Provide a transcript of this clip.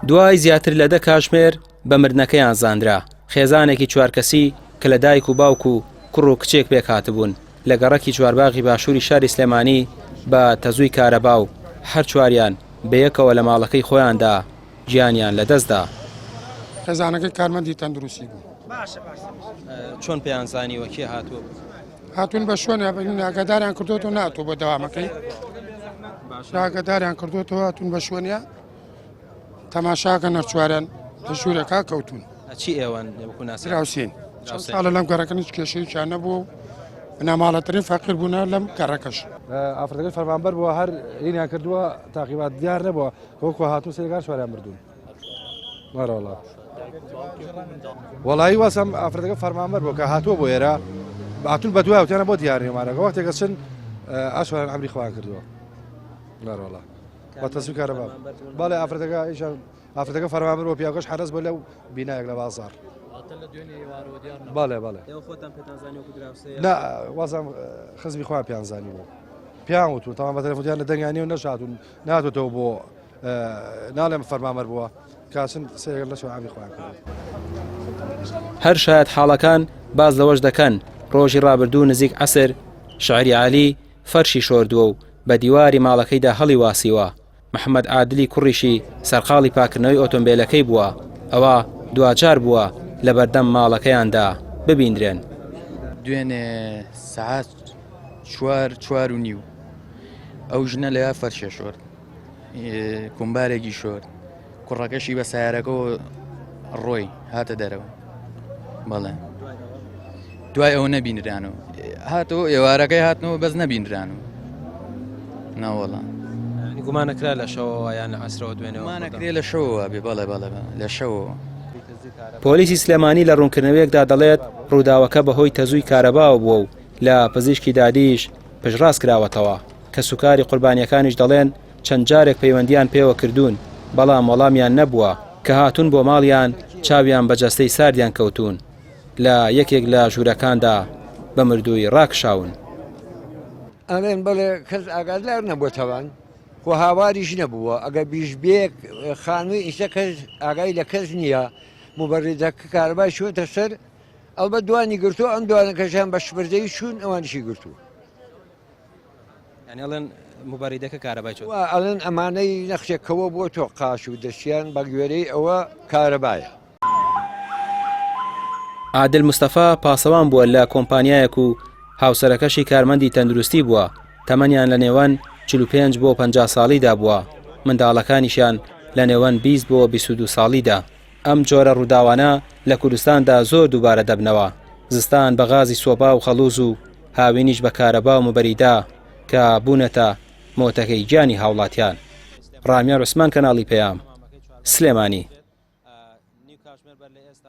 دوای زیاتر لە 10 کاتژمێر بە مردنەکەیان زاندرا. خێزانێکی 4 کەسی کە لە دایک و باوک و کوڕ و کچێک پێک هاتبوون لە گەڕەکی جوارباغی باشووری شاری سلێمانی بە تەزووی کارەبا و هەر چواریان بەیەکەوە لە ماڵەکەی خۆیاندا گیانیان لەدەستدا. خێزانەکەی کارمەندی تەندروستی بوو. چۆن پێیان زانیوە کێ هاتووە؟ هاتوون بە شوێنە ئاگاداریان کردوتەوە ناتوو بە دەوامەکەی ئاگاداریان کردوتەوە هاتوون بە شوێنە تەماشاکە نەرچواران لە ژوورێکا کەوتون. چی ئێوەن راوسین چەند ساڵە لەم گەڕەکە هیچ کێشەیەکیان نەبوو بەناماڵەترین فەقیر بوونە لەم گەڕەکەش. ئافرەتەکەی فەرمانبەر بووە هەر هینیان کردووە تاقیبات دیار نەبووە وەکو هاتوو سێگار سواریان مردوون. وەرەوەڵا وەڵایی وەسم ئافرەتەکە فەرمانبەر بوو کە هاتووە بۆ ئێرە هاتوون بە دوای وتیانە بۆ دیارنێمانەکە وەختێکە چن ئاشواران ئەمری خۆیان کردووە. وەرەوەڵا بە تەزووی کارەبا باڵێ ئافرەتەکە فەرمانبەر بۆ پیاوەکەش حرەز بۆ لەو بینایەک لە بازاڕ. باڵێ نا وازم خزمی خۆیان پیان زانی بوو پیان وتون تەمان بە تەلەفۆنیان لە دەنگانی و نەشاتون ناتوێتەوە بۆ ناڵێم فەرمانبەر بووە کاسن سێگەر لە شەوانی خۆیان کرد. هەر شاید حاڵەکان باز لەوەش دەکەن ڕۆژی ڕابردوو نزیک عەسر شاعری عالی فەرشی شۆردووە و بە دیواری ماڵەکەیدا هەڵی واسیوە. محەممەد عادلی کوڕیشی سەرقاڵی پاکردنەوەی ئۆتۆمبیلەکەی بووە. ئەوە دوجار بووە لە بەردەم ماڵەکەیاندا ببیندرێن. دوێنێ سەعات 4:15 ئەو ژنە لە فەرشە شۆرد کومبارێکی شۆرد کوڕەکەشی بە سیارەکەەوە ڕۆی هاتە دەرەوە. بەڵێ دوای ئەو نەبینرانەوە هاتەوە ئێوارەکەی هاتنەوە بەس نەبینرانەوە ناوەڵە گومانەکرا لە شەوە یان لە عەسرەوە دوێنێمانەکرێ لە شەوە بێ بەڵێ لە شەوە. پۆلیسی سلێمانی لە ڕوونکردنەوەیەکدا دەڵێت ڕووداوەکە بەهۆی تەزووی کارەباوە بووە و لە پزیشکی دادیش پشتڕاست کراوەتەوە کە سوکاری قوربانیەکانیش دەڵێن چەند جارێک پەیوەندیان پێوە کردوون بەڵام وەڵامیان نەبووە کە هاتوون بۆ ماڵیان چاویان بە جەستەی ساردیان کەوتون لە یەکێک لە ژوورەکاندا بە مردووی ڕاکشاون. ئەڵێن بڵێ کەس ئاگادار نەبووەتەوان خۆ هاواریش نەبووە ئەگە بیشبێک خانووی ئیشە کەس ئاگای لە کەس نییە موبەڕێدەکە کارەبای شوێتە سەر ئەڵبەت دوانی گرتووە ئەم دوانەکەشیان بە شبردەی چوون ئەوانشی گرتووە. ئەڵێن موبەریدەکە کارەبای چۆن ئەڵێن ئەمانەی نەخشێکەوە بۆ تۆ قاش و دەستیان بە گوێرەی ئەوە کارەبایە. عادل مستەفا پاسەوان بووە لە کۆمپانیایەک و هاوسەرەکەشی کارمەندی تەندروستی بووە تەمەنیان لە نێوان 45 بۆ 50 ساڵیدا بووە منداڵەکانیشیان لە نێوان 20 بۆ 22 ساڵیدا. ئەم جۆرە ڕووداوانە لە کوردستاندا زۆر دووبارە دەبنەوە زستان بە غازی سۆبا و خەڵوز و هاوینیش بە کارەبا و موبەریدا کە بوونەتە مۆتەکەی گیانی هاوڵاتیان. ڕامیار عوسمان کەناڵی پەیام سلێمانی.